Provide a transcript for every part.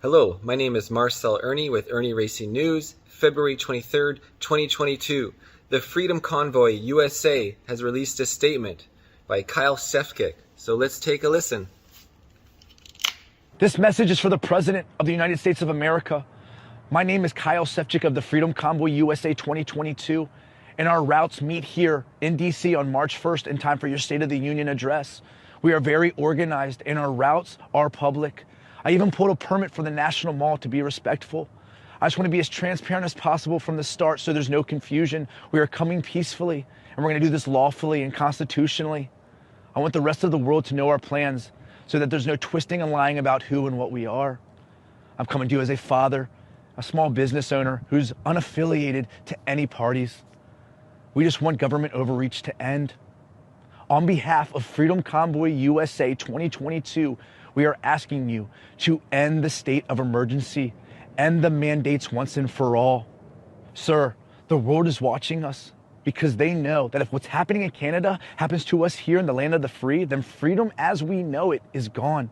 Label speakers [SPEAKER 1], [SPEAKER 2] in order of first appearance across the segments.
[SPEAKER 1] Hello, my name is Marcel Ernie with Ernie Racing News, February 23rd, 2022. The Freedom Convoy USA has released a statement by Kyle Sefcik. So let's take a listen.
[SPEAKER 2] This message is for the President of the United States of America. My name is Kyle Sefcik of the Freedom Convoy USA 2022, and our routes meet here in DC on March 1st in time for your State of the Union address. We are very organized and our routes are public. I even pulled a permit for the National Mall to be respectful. I just want to be as transparent as possible from the start so there's no confusion. We are coming peacefully and we're going to do this lawfully and constitutionally. I want the rest of the world to know our plans so that there's no twisting and lying about who and what we are. I'm coming to you as a father, a small business owner who's unaffiliated to any parties. We just want government overreach to end. On behalf of Freedom Convoy USA 2022, we are asking you to end the state of emergency, end the mandates once and for all. Sir, the world is watching us because they know that if what's happening in Canada happens to us here in the land of the free, then freedom as we know it is gone.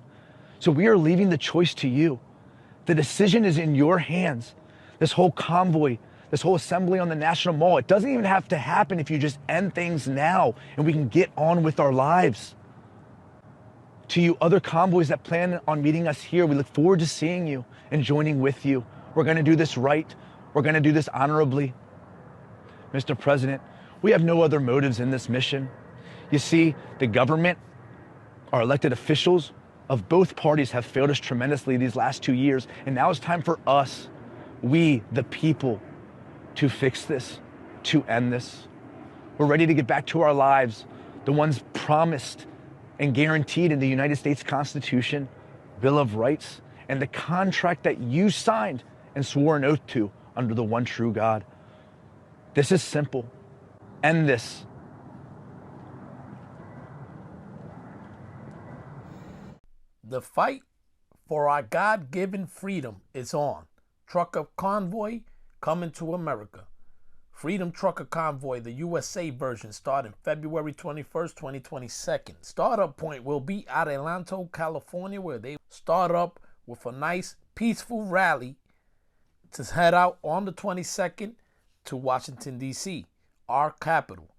[SPEAKER 2] So we are leaving the choice to you. The decision is in your hands. This whole convoy, this whole assembly on the National Mall, it doesn't even have to happen if you just end things now and we can get on with our lives. To you other convoys that plan on meeting us here, we look forward to seeing you and joining with you. We're going to do this right. We're going to do this honorably. Mr. President, we have no other motives in this mission. You see, the government, our elected officials of both parties have failed us tremendously these last 2 years, and now it's time for us, we, the people, to fix this, to end this. We're ready to get back to our lives, the ones promised and guaranteed in the United States Constitution, Bill of Rights, and the contract that you signed and swore an oath to under the one true God. This is simple. End this.
[SPEAKER 3] The fight for our God-given freedom is on. Trucker Convoy coming to America. Freedom Trucker Convoy, the USA version, starting February 21st, 2022. Startup point will be at Atlanta, California, where they start up with a nice, peaceful rally to head out on the 22nd to Washington, D.C., our capital.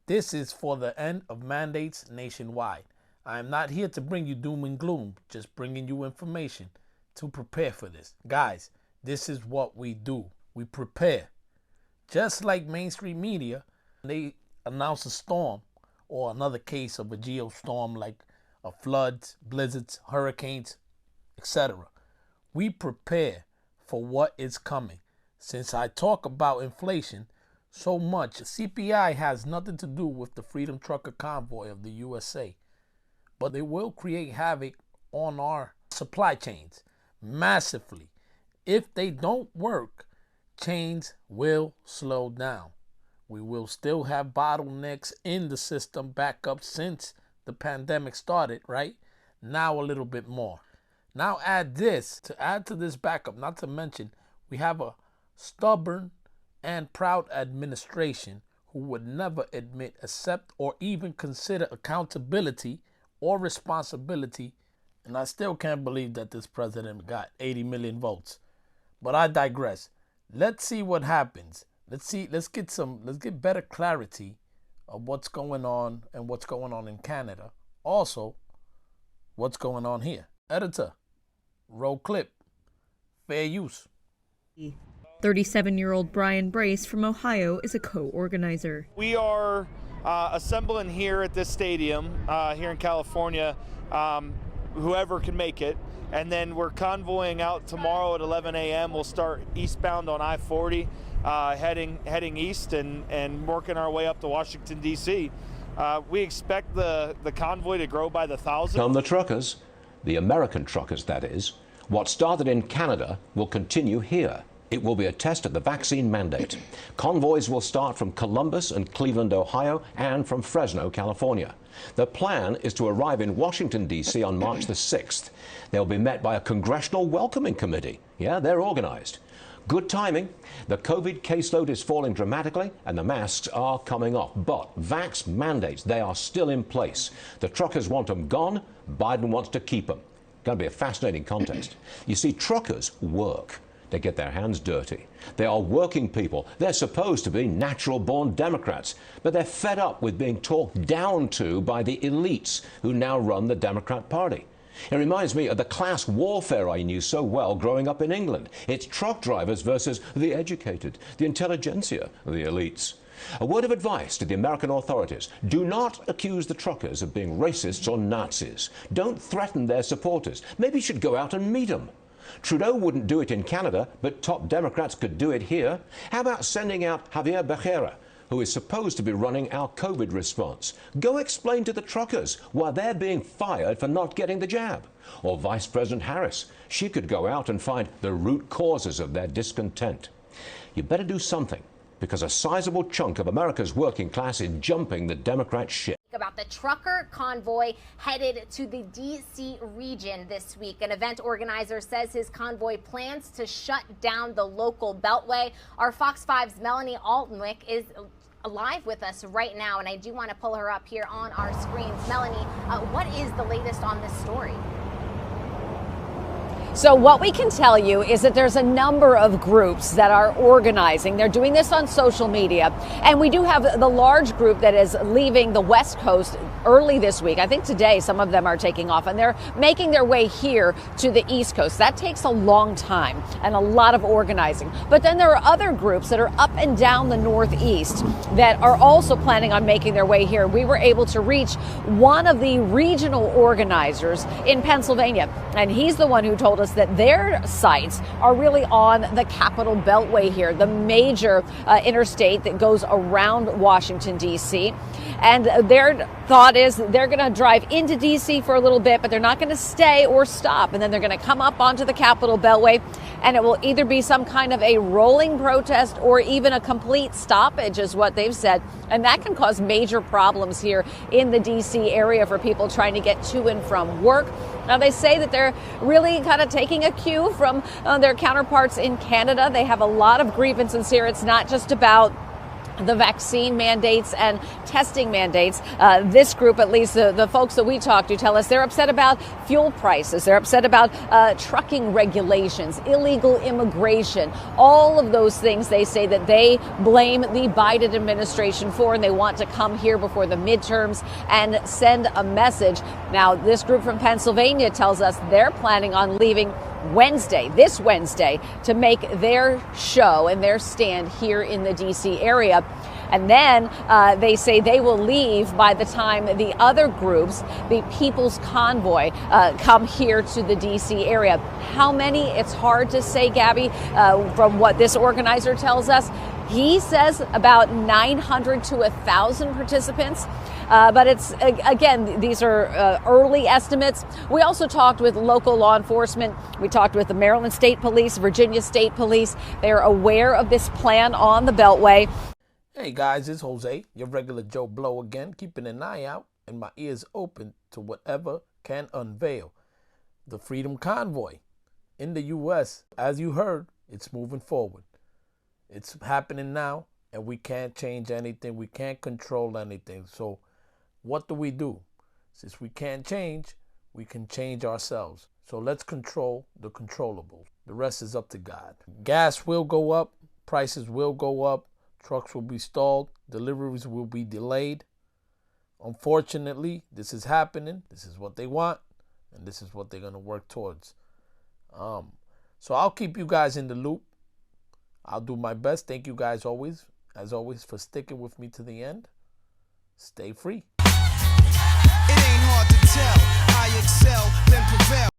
[SPEAKER 3] This is for the end of mandates nationwide. I am not here to bring you doom and gloom, just bringing you information to prepare for this. Guys, this is what we do. We prepare. Just like mainstream media, they announce a storm or another case of a geostorm like a floods, blizzards, hurricanes, etc. We prepare for what is coming. Since I talk about inflation so much, CPI has nothing to do with the Freedom Trucker Convoy of the USA, but they will create havoc on our supply chains massively. If they don't work, chains will slow down. We will still have bottlenecks in the system back up since the pandemic started, right? Now a little bit more. Now add to this backup, not to mention we have a stubborn and proud administration who would never admit, accept, or even consider accountability or responsibility. And I still can't believe that this president got 80 million votes. But I digress. Let's see what happens. Let's get better clarity of what's going on and what's going on in Canada. Also, what's going on here. Editor, roll clip. Fair use.
[SPEAKER 4] 37-year-old Brian Brace from Ohio is a co-organizer.
[SPEAKER 5] We are assembling here at this stadium here in California, whoever can make it. And then we're convoying out tomorrow at 11 a.m. We'll start eastbound on I-40, heading east and working our way up to Washington, D.C. We expect the convoy to grow by the thousands.
[SPEAKER 6] On the truckers, the American truckers, that is, what started in Canada will continue here. It will be a test of the vaccine mandate. Convoys will start from Columbus and Cleveland, Ohio, and from Fresno, California. The plan is to arrive in Washington, D.C. on March the 6th. They'll be met by a congressional welcoming committee. Yeah, they're organized. Good timing. The COVID caseload is falling dramatically and the masks are coming off. But vax mandates, they are still in place. The truckers want them gone. Biden wants to keep them. Going to be a fascinating contest. You see, truckers work. They get their hands dirty. They are working people. They're supposed to be natural-born Democrats, but they're fed up with being talked down to by the elites who now run the Democrat Party. It reminds me of the class warfare I knew so well growing up in England. It's truck drivers versus the educated, the intelligentsia, the elites. A word of advice to the American authorities: do not accuse the truckers of being racists or Nazis. Don't threaten their supporters. Maybe you should go out and meet them. Trudeau wouldn't do it in Canada, but top Democrats could do it here. How about sending out Javier Becerra, who is supposed to be running our COVID response? Go explain to the truckers why they're being fired for not getting the jab. Or Vice President Harris. She could go out and find the root causes of their discontent. You better do something, because a sizable chunk of America's working class is jumping the Democrat ship.
[SPEAKER 7] About the trucker convoy headed to the D.C. region this week. An event organizer says his convoy plans to shut down the local beltway. Our Fox 5's Melanie Altenwick is live with us right now, and I do want to pull her up here on our screens. Melanie, what is the latest on this story?
[SPEAKER 8] So what we can tell you is that there's a number of groups that are organizing. They're doing this on social media. And we do have the large group that is leaving the West Coast early this week. I think today some of them are taking off, and they're making their way here to the East Coast. That takes a long time and a lot of organizing. But then there are other groups that are up and down the Northeast that are also planning on making their way here. We were able to reach one of the regional organizers in Pennsylvania, and he's the one who told us that their sites are really on the Capitol Beltway here, the major interstate that goes around Washington, D.C. And their thought is they're going to drive into D.C. for a little bit, but they're not going to stay or stop. And then they're going to come up onto the Capitol Beltway, and it will either be some kind of a rolling protest or even a complete stoppage, is what they've said. And that can cause major problems here in the D.C. area for people trying to get to and from work. Now, they say that they're really kind of taking a cue from their counterparts in Canada. They have a lot of grievances here. It's not just about the vaccine mandates and testing mandates. This group, at least the folks that we talk to, tell us they're upset about fuel prices. They're upset about trucking regulations, illegal immigration, all of those things they say that they blame the Biden administration for, and they want to come here before the midterms and send a message. Now, this group from Pennsylvania tells us they're planning on leaving this Wednesday, to make their show and their stand here in the D.C. area. And then they say they will leave by the time the other groups, the People's Convoy, come here to the D.C. area. How many? It's hard to say, Gabby, from what this organizer tells us. He says about 900 to 1,000 participants. But it's, again, these are early estimates. We also talked with local law enforcement. We talked with the Maryland State Police, Virginia State Police. They're aware of this plan on the Beltway.
[SPEAKER 3] Hey guys, it's Jose, your regular Joe Blow again, keeping an eye out and my ears open to whatever can unveil the Freedom Convoy in the U.S. As you heard, it's moving forward. It's happening now, and we can't change anything. We can't control anything. So what do? Since we can't change, we can change ourselves. So let's control the controllable. The rest is up to God. Gas will go up. Prices will go up. Trucks will be stalled. Deliveries will be delayed. Unfortunately, this is happening. This is what they want, and this is what they're going to work towards. So I'll keep you guys in the loop. I'll do my best. Thank you guys as always, for sticking with me to the end. Stay free.
[SPEAKER 9] It ain't hard to tell. I excel, then prevail.